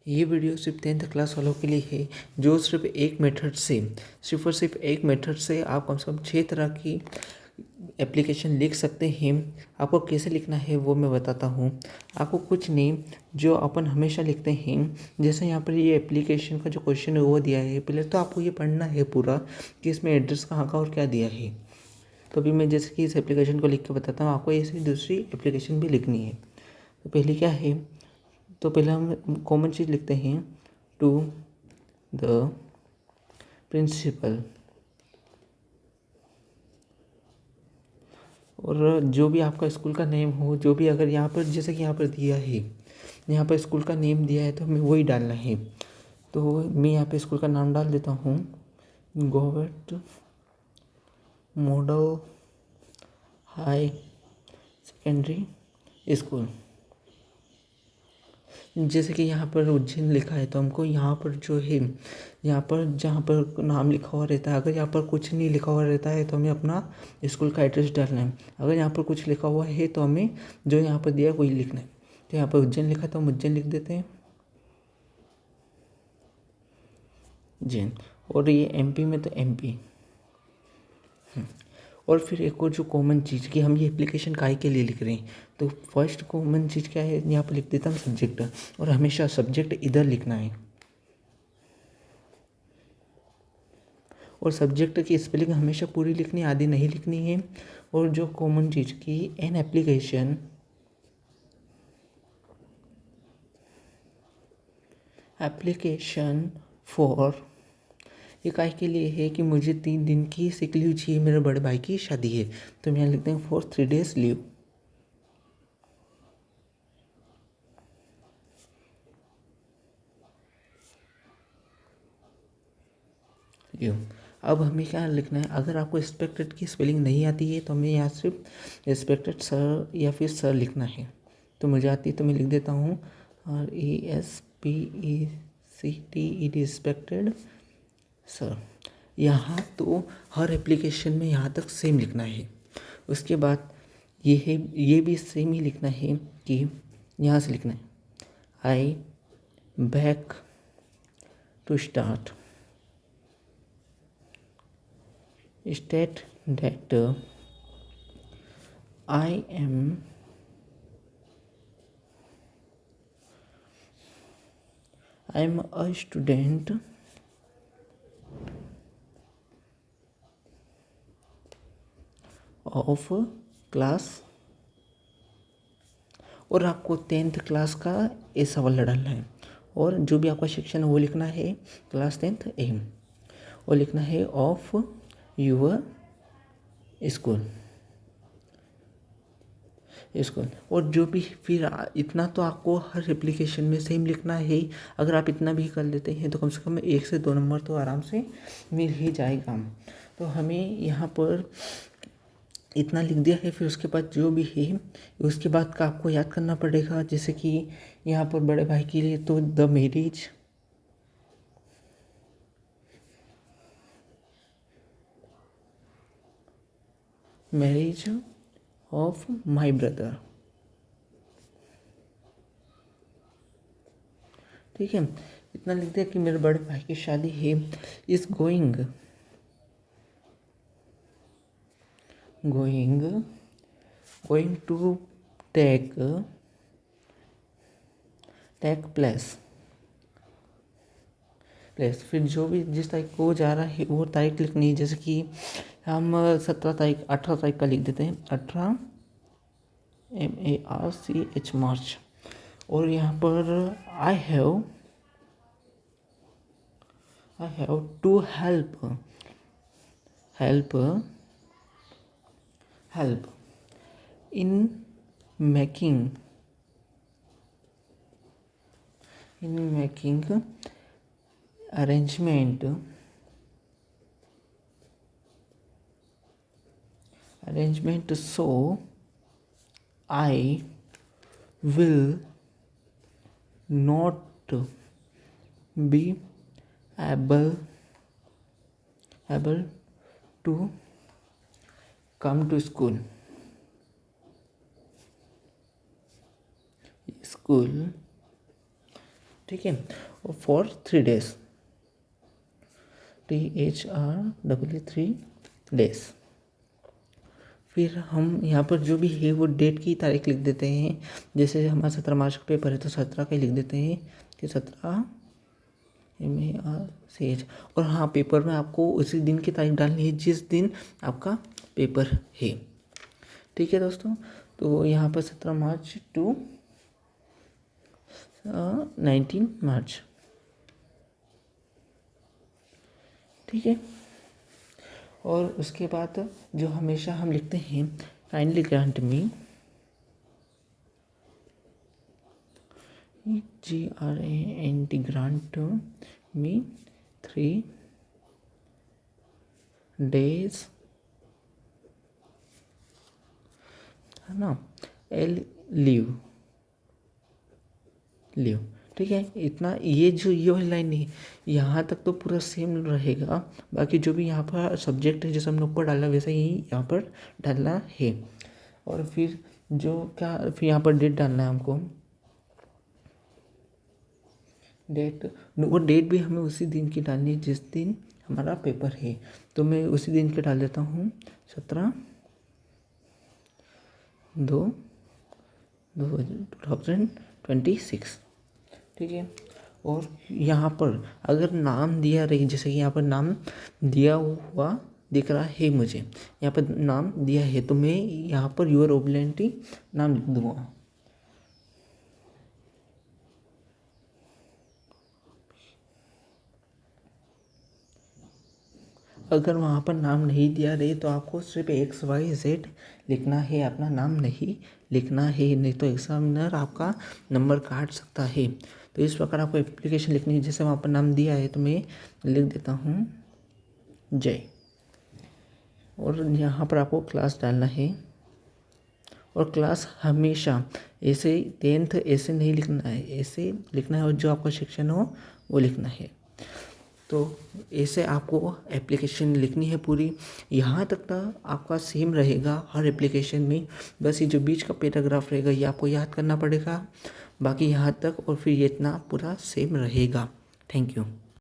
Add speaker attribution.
Speaker 1: ये वीडियो सिर्फ 10th class वालों के लिए है जो सिर्फ एक मेथड से आप कम से कम 6 तरह की एप्लीकेशन लिख सकते हैं। आपको कैसे लिखना है वो मैं बताता हूँ। आपको कुछ नहीं, जो अपन हमेशा लिखते हैं, जैसे यहाँ पर ये एप्लीकेशन का जो क्वेश्चन है वो दिया है। पहले तो आपको ये पढ़ना है पूरा कि इसमें एड्रेस कहाँ का और क्या दिया है। तो अभी मैं जैसे कि इस एप्लीकेशन को लिख के बताता हूँ, आपको ऐसी दूसरी एप्लीकेशन भी लिखनी है। तो पहले क्या है, तो पहले हम कॉमन चीज़ लिखते हैं, टू द प्रिंसिपल। और जो भी आपका स्कूल का नेम हो, जो भी, अगर यहाँ पर जैसे कि यहाँ पर दिया है, यहाँ पर स्कूल का नेम दिया है तो हमें वही डालना है। तो मैं यहाँ पे स्कूल का नाम डाल देता हूँ, government model high secondary school. जैसे कि यहाँ पर उज्जैन लिखा है तो हमको यहाँ पर जो है, यहाँ पर जहाँ पर नाम लिखा हुआ रहता है, अगर यहाँ पर कुछ नहीं लिखा हुआ रहता है तो हमें अपना स्कूल का एड्रेस डालना है। अगर यहाँ पर कुछ लिखा हुआ है तो हमें जो यहाँ पर दिया है वही लिखना है। तो यहाँ पर उज्जैन लिखा है तो हम उज्जैन लिख देते हैं, जैन। और ये एमपी में तो एमपी। और फिर एक और जो कॉमन चीज़ कि हम ये एप्लीकेशन काहे के लिए लिख रहे हैं, तो फर्स्ट कॉमन चीज़ क्या है, यहाँ पर लिख देता हूँ सब्जेक्ट। और हमेशा सब्जेक्ट इधर लिखना है, और सब्जेक्ट की स्पेलिंग हमेशा पूरी लिखनी, आधी नहीं लिखनी है। और जो कॉमन चीज़ की एन एप्लीकेशन फॉर, ये काहे के लिए है कि मुझे 3 दिन की सिक लीव चाहिए, मेरे बड़े भाई की शादी है। तो हम यहाँ लिखते हैं फॉर 3 days लीव। अब हमें क्या लिखना है, अगर आपको एक्सपेक्टेड की स्पेलिंग नहीं आती है तो हमें यहाँ सिर्फ एक्सपेक्टेड सर या फिर सर लिखना है। तो मुझे आती है तो मैं लिख देता हूँ RESPECTED एक्सपेक्टेड सर। यहाँ तो हर एप्लीकेशन में यहाँ तक सेम लिखना है। उसके बाद ये है, ये भी सेम ही लिखना है कि यहाँ से लिखना है, I back to start state that I am a student of class, और आपको 10th क्लास का ऐसा वाला डालना है। और जो भी आपका सेक्शन है वो लिखना है क्लास 10th एम, और लिखना है ऑफ यूर स्कूल। और जो भी, फिर इतना तो आपको हर एप्लीकेशन में सेम लिखना है। अगर आप इतना भी कर लेते हैं तो कम से कम 1 से 2 नंबर तो आराम से मिल ही जाएगा। तो हमें यहाँ पर इतना लिख दिया है। फिर उसके बाद जो भी है उसके बाद का आपको याद करना पड़ेगा। जैसे कि यहाँ पर बड़े भाई के लिए तो the marriage of my brother, ठीक है। इतना लिख दिया कि मेरे बड़े भाई की शादी है, is going to take place. फिर जो भी जिस तारीख को जा रहा है वो तारीख लिखनी है। जैसे कि हम 18 तारीख का लिख देते हैं, 18 MARCH मार्च। और यहाँ पर I have to help in making arrangement so I will not be able to come to school, ठीक है, और फॉर 3 days, THR 3 days। फिर हम यहाँ पर जो भी है वो डेट की तारीख लिख देते हैं। जैसे हमारा 17 मार्च का पेपर है तो 17 का ही लिख देते हैं कि 17 MARCH। और हाँ, पेपर में आपको उसी दिन की तारीख डालनी है जिस दिन आपका पेपर है। ठीक है दोस्तों, तो यहाँ पर 17 मार्च टू 19 मार्च। ठीक है, और उसके बाद जो हमेशा हम लिखते हैं, काइंडली ग्रांट मी, GRANT ग्रांट मी 3 days, है ना, लीव। ठीक है, इतना ये वाली लाइन नहीं, यहाँ तक तो पूरा सेम रहेगा। बाकी जो भी यहाँ पर सब्जेक्ट है जैसे हमने ऊपर डाला वैसा ही यहाँ पर डालना है। और फिर फिर यहाँ पर डेट डालना है हमको। वो डेट भी हमें उसी दिन की डालनी है जिस दिन हमारा पेपर है। तो मैं उसी दिन के डाल देता हूँ, 17/2/2026। ठीक है, और यहाँ पर अगर नाम दिया रही, जैसे कि यहाँ पर नाम दिया हुआ दिख रहा है, मुझे यहाँ पर नाम दिया है तो मैं यहाँ पर योर ओबलेंटी नाम लिख दूँगा। अगर वहाँ पर नाम नहीं दिया रही तो आपको सिर्फ XYZ लिखना है, अपना नाम नहीं लिखना है, नहीं तो एग्जामिनर आपका नंबर काट सकता है। तो इस प्रकार आपको एप्लीकेशन लिखनी है। जैसे वहाँ पर नाम दिया है तो मैं लिख देता हूँ जय, और यहाँ पर आपको क्लास डालना है। और क्लास हमेशा ऐसे 10th ऐसे नहीं लिखना है, ऐसे लिखना है, और जो आपका सेक्शन हो वो लिखना है। तो ऐसे आपको एप्लीकेशन लिखनी है पूरी। यहाँ तक ना आपका सेम रहेगा हर एप्लीकेशन में, बस ये जो बीच का पैराग्राफ रहेगा ये आपको याद करना पड़ेगा। बाकी यहाँ तक और फिर ये इतना पूरा सेम रहेगा। Thank you.